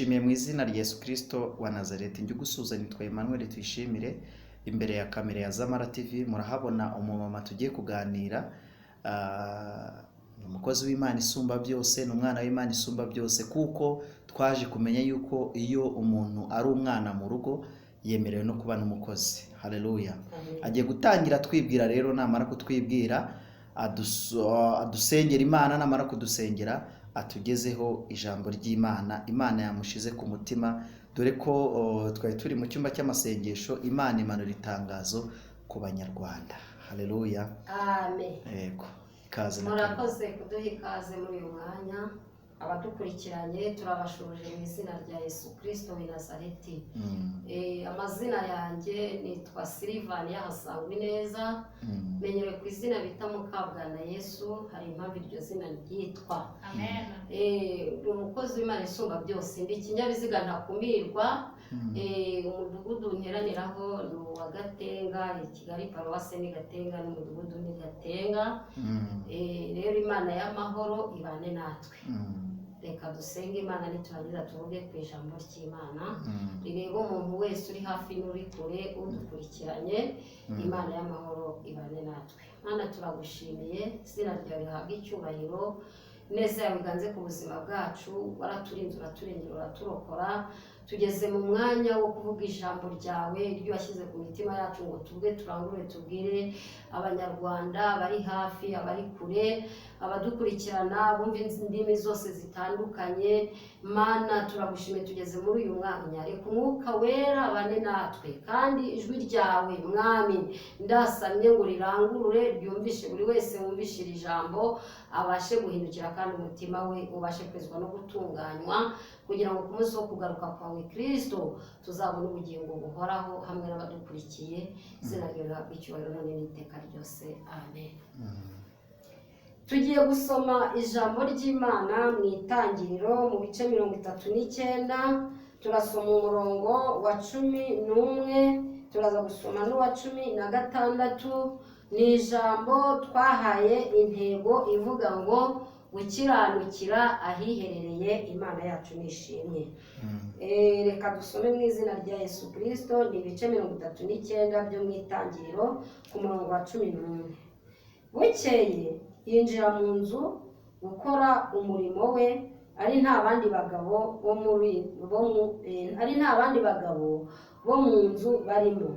Ndagushimiye mu izina rya Yesu Kristo wa Nazareti. Njye ugusuza nitwa Emmanuel Tuyishimire. Imbere ya kamera ya Zamara TV murahabona umumama tugiye kuganira. Ni umukozi w'Imana isumba byose, ni umwana w'Imana isumba byose, kuko twaje kumenya yuko iyo umuntu ari umwana mu rugo yemerewe no kuba n'umukozi. Haleluya. Agiye gutangira twibwira rero, namara kutwibwira adusengera Imana, namara kudusengera atugezeho ijambo ry'Imana. Imana yamushize ku mutima, dore ko twari turi mu cyumba cy'amasengesho. Imana imanura itangazo ku banyarwanda. Haleluya. Amen. Yego. Ikaze Murakoze kuduha ikaze muri uyu mwanya. Abadukurikiranye turabashuje mu izina rya Yesu Kristo w'i Nazareti. Amazina yanjye nitwa Silvania Hasangwa Ineza. Menyerewe ku izina bita Mukabwana Yesu. Hari impamvu iryo zina ryitwa. Amen. Umukozi w'Imana isumba byose, ndi ikinyabiziga ntakumirwa. Umudugudu nteraniraho ni uwa Gatenga, Kigali Paruwase ni Gatenga, n'umudugudu ni Gatenga. Rero Imana y'amahoro ibane natwe. Reka dusenge Imana, niturangiza tuvuge ku ijambo ry'Imana. Rireba umuntu wese uri hafi n'uri kure udukurikiranye. Imana y'amahoro ibane natwe. Mana, turagushimiye, izina ryawe rihabwe icyubahiro. Neza yawe iganze ku buzima bwacu, waraturinze, uraturengera, uraturokora. Tugeze mu mwanya wo kuvuga ijambo ryawe iryo washyize ku mitima yacu ngo tuvuge, turangurure, tubwire abanyarwanda bari hafi, abari kure, abadukurikirana bumva indimi zose zitandukanye. Mana, turagushimiye, tugeze muri uyu mwanya. Reka umwuka wera abane natwe, kandi ijwi ryawe Mwami ndasamye ngo rirangurure, ryumvishe buri wese wumvishe iri jambo, abashe guhindukira kandi umutima we ubashe kwezwa no gutunganywa, kugira ngo ku munsi wo kugaruka kwawe Kristo tuzabona ubugingo buhoraho hamwe n'abadukurikiye. Izina ryawe rihabwe icyubahiro none n'iteka ryose. Amen. Tugiye gusoma ijambo ry'Imana mu Itangiriro mu bice 39. Turasoma umurongo wa 11, turaza gusoma n'uwa 16. Ni ijambo twahaye intego ivuga ngo gukiranukira ahiherereye Imana yacu nishimye. Reka dusome mu izina rya Yesu Kristo. Ni ibice 39 byo mu Itangiriro ku murongo wa 11. Bukeye yinjira mu nzu gukora umurimo we, ari nta bandi bagabo bo mu nzu barimo.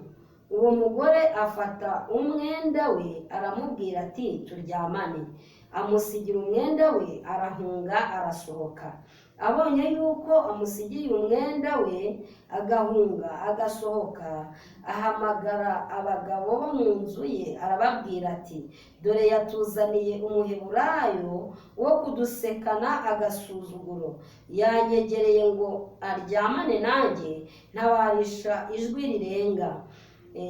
Uwo mugore afata umwenda we aramubwira ati turyamane. Amusigira umwenda we, arahunga arasohoka. Abonye yuko amusigiye umwenda we agahunga agasohoka, ahamagara abagabo bo mu nzu ye arababwira ati dore yatuzaniye umuheburayo wo kudusekana agasuzuguro. Yanyegereye ngo aryamane nanjye, ntabarisha ijwi rirenga.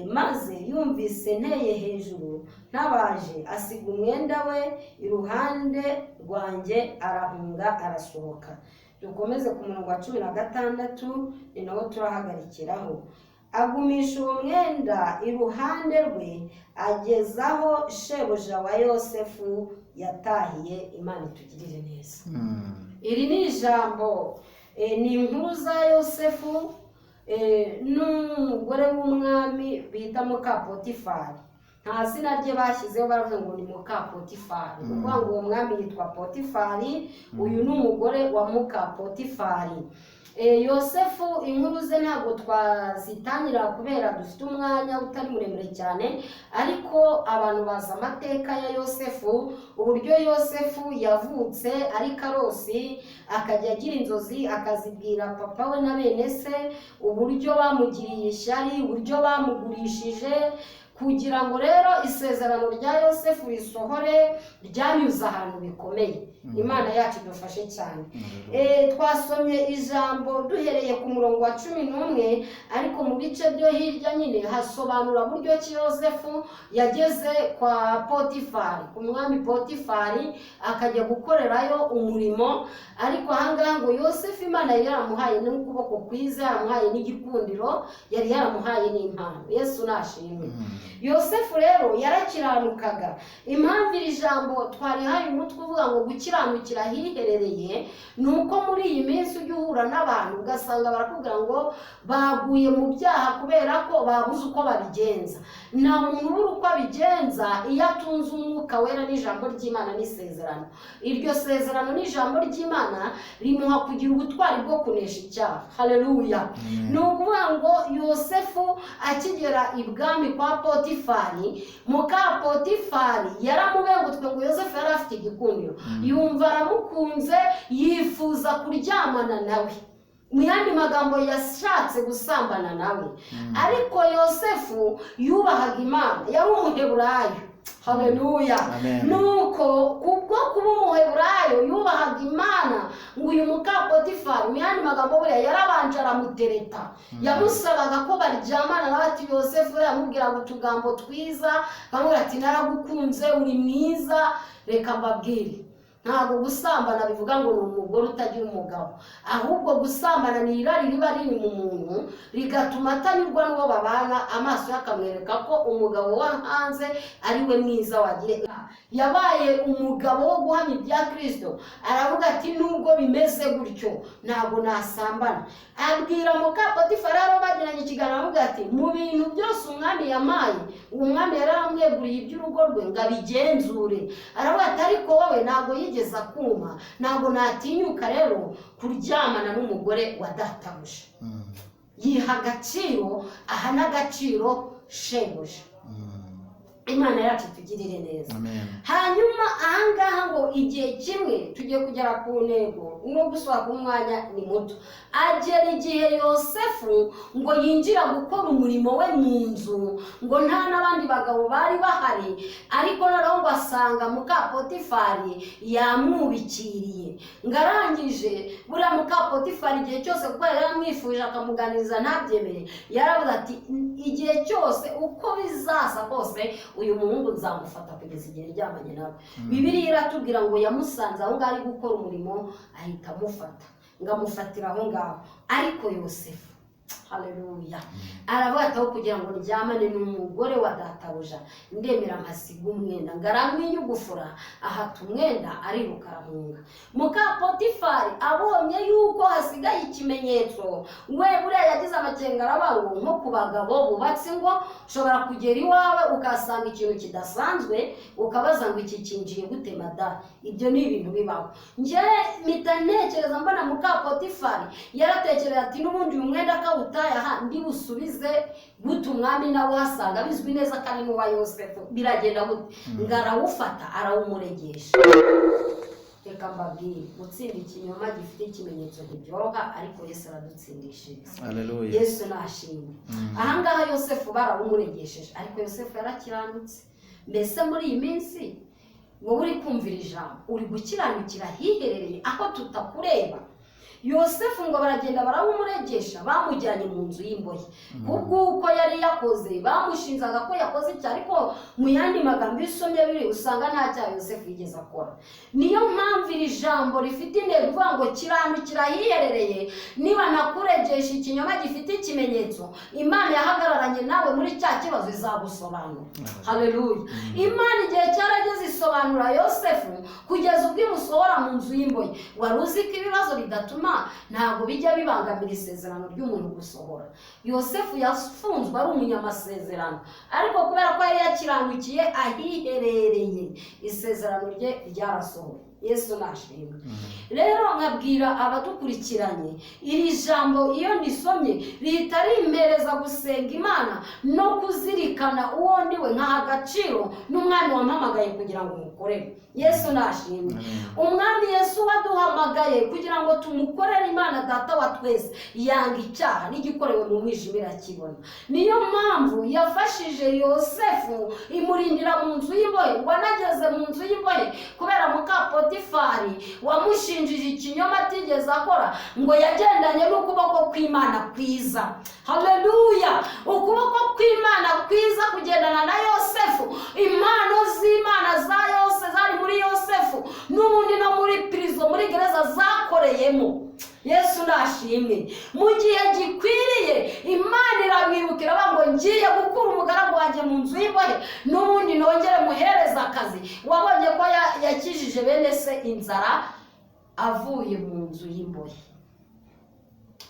Maze yumvise nteye hejuru ntabaje, asiga umwenda we iruhande rwanjye arahunga arasohoka. Dukomeze ku murongo wa 16, ni nawo turahagarikiraho. Agumisha uwo mwenda iruhande rwe agezaho shebuja wa Yosefu yatahiye. Imana itugirire neza. Iri ni ijambo, ni inkuru za Yosefu n'umugore w'umwami bita Mukapotifari. Nta zina rye bashyizeho, baravuga ngo ni Mukapotifari, kuko ngo uwo mwami yitwa Potifari, uyu ni umugore wa Mukapotifari. Yosefu inkuru ze ntabwo twazitangira kubera dufite umwanya utari muremure cyane, ariko abantu bazi amateka ya Yosefu, uburyo Yosefu yavutse ari karosi, akajya agira inzozi akazibwira papa we na bene se, uburyo bamugiriye ishyari, uburyo bamugurishije, kugira ngo rero isezerano rya Yosefu risohore ryanyuze ahantu bikomeye. Imana yacu idufashe cyane. Twasomye ijambo duhereye ku murongo wa 11, ariko mu bice byo hirya nyine hasobanura buryo ki Yosefu yageze kwa Potifari, ku mwami Potifari, akajya gukorerayo umurimo. Ariko ahangaha ngo Yosefu Imana yari yaramuhaye n'ukuboko kwiza, yaramuhaye n'igikundiro, yari yaramuhaye n'impano. Yesu nashimwe. Yosefu rero yarakiranukaga. Impamvu iri jambo twarihaye umutwe uvuga ngo gukiranukira hiherereye, ni uko muri iyi minsi ujya uhura n'abantu ugasanga barakubwira ngo baguye mu byaha kubera ko babuze uko babigenza. Nta muntu ubura uko abigenza iyo atunze umwuka wera n'ijambo ry'Imana n'isezerano. Iryo sezerano n'ijambo ry'Imana rimuha kugira ubutwari bwo kunesha icyaha. Haleluya. Ni ukuvuga ngo Yosefu akigera ibwami kwa Potifari, muka Potifari yaramubengutwe ngo Yosefu yari afite igikundiro, yumva aramukunze, yifuza kuryamana nawe. Mu yandi magambo yashatse gusambana nawe. Ariko Yosefu yubahaga Imana, yari umuheburayo. Haleluya. Nuko kubwo kuba umuheburayo yubahaga Imana, ngo uyu muka Potifari mu yandi magambo buriya yarabanje aramutereta. Yamusabaga ko baryamana nawe. Ati Yosefu yamubwira ngo utugambo twiza, bamubwira ati naragukunze, uri mwiza. Reka mbabwire, ntabwo gusambana bivuga ngo ni umugore utagira umugabo, ahubwo gusambana ni irari riba riri mu muntu rigatuma atanyurwa n'uwo babana, amaso yakamwereka ko umugabo wa hanze ari we mwiza wagire. Yabaye umugabo wo guhamya ibya Kristo, aravuga ati nubwo bimeze gutyo ntabwo nasambana. Abwira muka Potifari rero bagiranye ikiganiro, aravuga ati mu bintu byose umwami yamaye, umwami yaramweguriye iby'urugo rwe ngo abigenzure. Aravuga ati ariko wowe ntabwo yigeze akuma, ntabwo natinyuka rero kuryamana n'umugore wa databuja. Yiha agaciro, aha n'agaciro shebuja. Imana yacu tugirire neza. Hanyuma ahangaha ngo igihe kimwe tugiye kugera ku ntego, no guswaka umwanya ni muto. Agera igihe Yosefu ngo yinjira gukora umurimo we mu nzu, ngo nta n'abandi bagabo bari bahari, ariko noneho ngo asanga muka Potifari yamwubikiriye. Ngarangije buriya muka Potifari igihe cyose kuko yari yamwifuje akamuganiriza ntabyemere, yaravuze ati igihe cyose uko bizasa kose uyu muhungu nzamufata kugeza igihe ryamanye nawe. Bibiliya iratubwira ngo yamusanze aho ngaho ari gukora umurimo, ahita amufata, ngamufatira aho ngaho. Ariko Yosefu, haleluya, aravuga ati aho kugira ngo ndyamane n'umugore wa databuja, ndemera amasiga umwenda, ngaramwinyugufura, ahata umwenda, ariruka arahunga. Muka Potifari abonye yuko hasigaye ikimenyetso, we buriya yagize amakenga, arabango nko ku bagabo bubatse ngo ushobora kugera iwawe ukasanga ikintu kidasanzwe, ukabaza ngo iki kinjiye gute mada. Ibyo ni ibintu bibaho. Nje mpita ntekereza mbona muka Potifari yaratekereza ati n'ubundi uyu mwenda akawutaye aha ndi busubize gute umwami nawe hasanga bizwi neza kandi n'uwa Yosefu biragenda gute. Ngarawufata arawumuregesha. Reka mbabwire, gutsinda ikinyoma gifite ikimenyetso ntibyoroha, ariko Yesu aradutsindishiriza. Haleluya. Yesu nashimwe. Ahangaha Yosefu barawumuregesheje, ariko Yosefu yarakiranutse. Mbese muri iyi minsi wowe uri kumvira ijambo, uri gukiranukira hiherereye aho tutakureba. Yosefu ngo baragenda barawumuregesha, bamujyanye mu nzu y'imbohe. Kubw'uko yari yakoze, bamushinzaga ko yakoze icyaha, ariko mu yandi magambo isomye biri usanga nta cyaha Yosefu yigeze akora. Niyo mpamvu iri jambo rifite intego ivuga ngo kiranukira hiherereye, niba nakuregesha ikinyoma gifite ikimenyetso, Imana yahagararanye nawe muri cya kibazo izagusobanura. Haleluya. Imana igihe cyarageze isobanura Yosefu kugeza ubwo imusohora mu nzu y'imbohe. Wari uzi ko ibibazo bidatuma ntabwo bijya bibangamira isezerano ry'umuntu gusohora. Yosefu yafunzwe ari umunyamasezerano, ariko kubera ko yari yakiranukiye ahiherereye, isezerano rye ryarasohoye. Yesu nashimwe. Rero nkabwira abadukurikiranye, iri jambo iyo ndisomye rihita rimpereza gusenga Imana no kuzirikana uwo ndiwe, nkaha agaciro n'umwami wampamagaye kugira ngo mukorere. Yesu nashimwe. Umwami Yesu waduhamagaye kugira ngo tumukorere Imana Data wa twese, yanga icyaha n'igikorewe mu mwijima irakibona. Niyo mpamvu yafashije Yosefu imurindira mu nzu y'imbohe. Wanageze mu nzu y'imbohe kubera muka Potifari wamushinjije ikinyoma atigeze akora, ngo yagendanye n'ukuboko kw'Imana kwiza. Haleluya. Ukuboko kw'Imana kwiza kugendana na Yosefu. Impano z'Imana za Yose zari muri Yosefu, n'ubundi no muri prison, muri gereza zakoreyemo. Yesu nashimwe. Mu gihe gikwiriye Imana iramwibukira ngo ngiye gukura umugaragu wanjye mu nzu n'ubundi nongere muhereza akazi. Wabonye ko yakijije bene se inzara avuye mu nzu y'imbohe.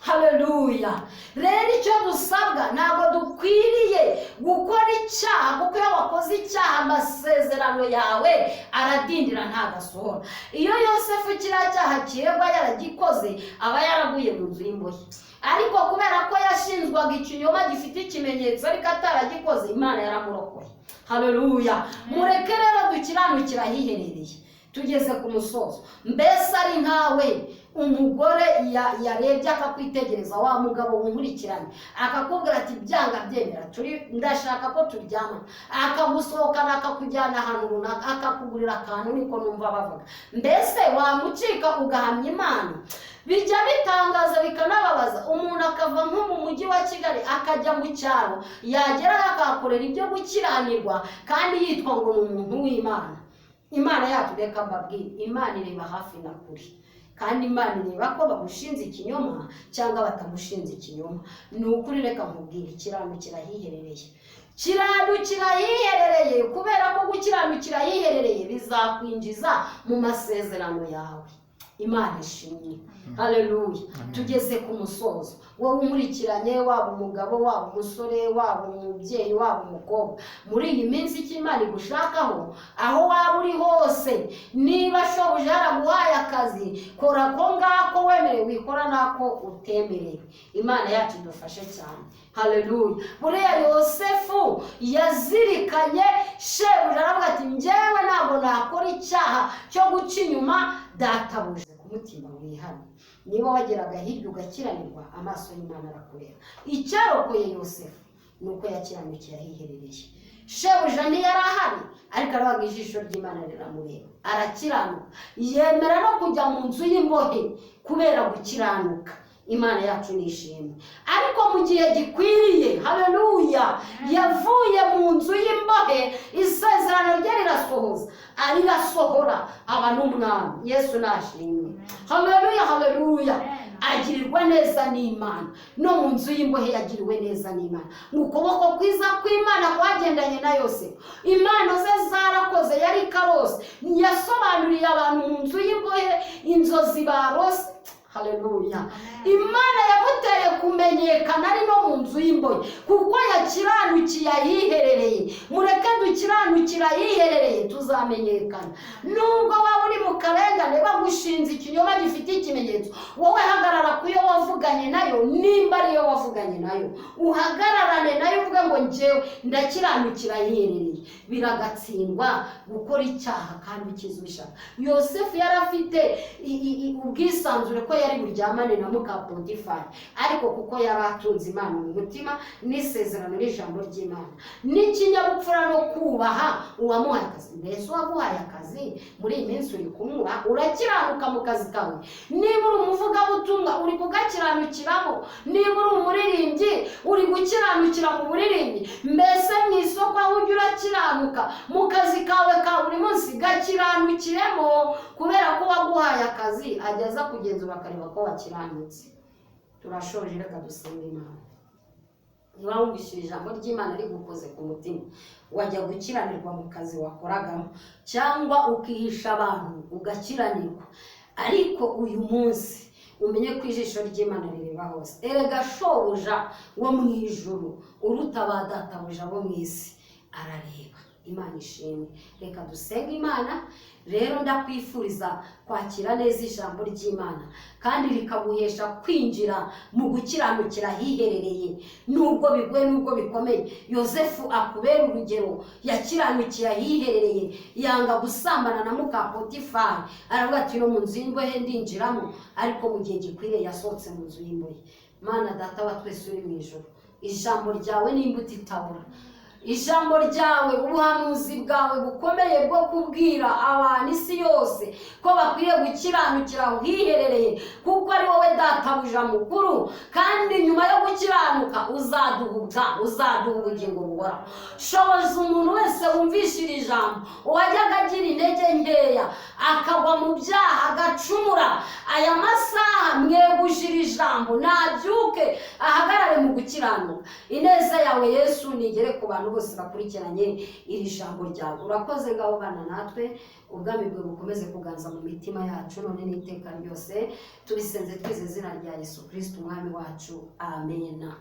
Haleluya. Rero icyo dusabwa, ntabwo dukwiriye gukora icyaha, kuko iyo wakoze icyaha amasezerano yawe aradindira ntagasohora. Iyo Yosefu kiriya cyaha kiregwa yaragikoze, aba yaraguye mu nzu y'imbohe. Ariko kubera ko yashinjwaga ikinyoma gifite ikimenyetso ariko ataragikoze, Imana yaramurokoye. Haleluya. Mureke rero dukiranukira ahiherereye. Tugeze ku musozo. Mbese ari nkawe umugore yarebye akakwitegereza, wa mugabo wumurikiranye akakubwira ati byanga byemera ndashaka ko turyama, akagusohokana akakujyana ahantu runaka akakugurira akantu, niko numva bavuga. Mbese wamucika ugahamya Imana? Bijya bitangaza bikanababaza, umuntu akava nko mu mujyi wa Kigali akajya mu cyaro, yagerayo akahakorera ibyo gukiranirwa kandi yitwa ngo ni umuntu w'Imana. Imana yacu reka mbabwire, Imana ireba hafi na kure, kandi Imana ireba ko bamushinze ikinyoma cyangwa batamushinze ikinyoma. Ni ukuri, reka nkubwire, ikiranukira ahiherereye. Kiranukira ahiherereye, kubera ko gukiranukira ahiherereye bizakwinjiza mu masezerano yawe. Imana ishimwe. Haleluya. Tugeze ku musozo. Wowe umurikiranye, waba umugabo, waba umusore, waba umubyeyi, waba umukobwa, muri iyi minsi icyo Imana igushakaho, aho waba uri hose, niba shobuja yaraguhaye akazi, kora ko ngako wemerewe, wikora nako utemerewe. Imana yacu idufashe cyane. Haleluya. Buriya Yosefu yazirikanye shebuja, aravuga ati njyewe ntabwo nakora icyaha cyo guca inyuma databuja. Ku mutima wihane. Niba wageraga hirya ugakiranirwa, amaso y'Imana arakureba. Icyarokoye Yosefu ni uko yakiranukiye ahiherereye. Shebuja ntiyarahari, ariko arabaga ijisho ry'Imana riramureba, arakiranuka, yemera no kujya mu nzu y'imbohe kubera gukiranuka. Imana yacu nishimwe. Ariko mu gihe gikwiriye, haleluya, yavuye mu nzu y'imbohe, isezerano rye rirasohoza, arirasohora, aba n'umwami. Yesu nashimwe. Haleluya, haleluya. Agirirwa neza n'Imana. No mu nzu y'imbohe yagiriwe neza n'Imana. Mu kuboko kwiza kw'Imana kwagendanye na Yosefu. Impano ze zarakoze, yari karose, yasobanuriye abantu mu nzu y'imbohe inzozi barose. Haleluya. Imana yamuteye kumenyekana ari no mu nzu y'imbohe, kuko yakiranukiye ahiherereye. Mureke dukiranukira ahiherereye, tuzamenyekana. Nubwo waba uri mu karengane bagushinze ikinyoma gifite ikimenyetso, wowe hagarara ku yo wavuganye nayo. Nimba ariyo wavuganye nayo, uhagararane nayo, uvuge ngo njyewe ndakiranukira ahiherereye. Biragatsindwa gukora icyaha kandi ukizubishaka. Yosefu yari afite ubwisanzure ko yari buryamane na muka Potifari, ariko kuko yari atunze Imana mu mutima n'isezerano n'ijambo ry'Imana n'ikinyabupfura no kubaha uwamuhaye akazi. Mbese uwaguhaye akazi muri iyi minsi uri kumwubaha, urakiranuka mu kazi kawe. Niba uri umuvugabutumwa, uri kugakiranukiramo. Niba uri umuririmbyi, uri gukiranukira mu buririmbi. Mbese mu isoko aho ujya urakiranuka, mu kazi kawe ka buri munsi gakiranukiremo, kubera ko waguhaye akazi ageza kugenzura akareba ko wakiranutse. Turashoje, reka dusenge Imana. Niba wumvise ijambo ry'Imana rigukoze ku mutima, wajya gukiranirwa mu kazi wakoragamo, cyangwa ukihisha abantu ugakiranirwa, ariko uyu munsi umenye ko ijisho ry'Imana rireba hose. Erega shobuja wo mu ijuru uruta ba databuja bo mu isi arareba. Imana ishimwe. Reka dusenge Imana. Rero ndakwifuriza kwakira neza ijambo ry'Imana, kandi rikaguhesha kwinjira mu gukiranukira ahiherereye, nubwo bigoye nubwo bikomeye. Yosefu akubera urugero, yakiranukiye ahiherereye, yanga gusambana na muka Potifari. Aravuga ati no mu nzu y'imbohe ndinjiramo, ariko mu gihe gikwiriye yasohotse mu nzu y'imbohe. Mana Data wa twese uri mu ijuru, ijambo ryawe ni imbuto itabura. Ijambo ryawe, ubuhanuzi bwawe bukomeye bwo kubwira abantu isi yose ko bakwiriye gukiranukira aho hiherereye, kuko ari wowe databuja mukuru, kandi nyuma yo gukiranuka uzaduha ubugingo buhoraho. Shoboza umuntu wese wumvisha iri jambo, uwajyaga agira intege nkeya akagwa mu byaha agacumura, aya masaha mwegujira ijambo nabyuke ahagarare mu gukiranuka. Ineza yawe Yesu nigere ku bantu bose bakurikiranye iri jambo ryawe. Urakoze ngaho bana natwe, ubwami bwe bukomeze kuganza mu mitima yacu none n'iteka ryose, tubisenze twize izina rya Yesu Kristo umwami wacu, amena.